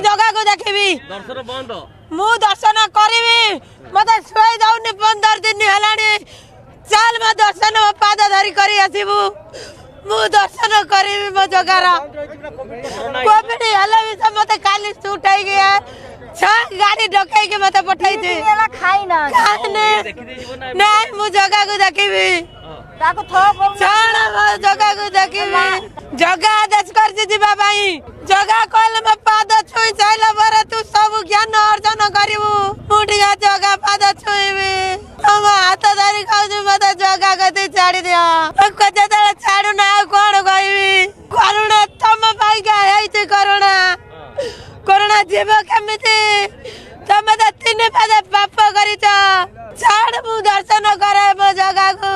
जगह को देखी मु दर्शन करी मत शुई जाऊनी 15 दिन है चल मैं दर्शन पाद धरी कर आसबू मु दर्शन करी मो जगार कोविड है मत काली उठे गया गाड़ी डकई के मत पठाई थी नहीं मु जगह को देखी जगह को देखी जगह आदेश कर जगह कहले मैं पाद छुई चाहला पर तू सब ज्ञान अर्जन करू मुठिया जगह पाद छुईबी तुम हाथ धरी खाऊ मत जगह कति छाड़ी दिया जो छाड़ू ना कौन कहबी करुणा तुम पाई करुणा करुणा जीव केमिति तमे तो 3 पद पाप करिछ छाड़ मु दर्शन करे मो जगह को।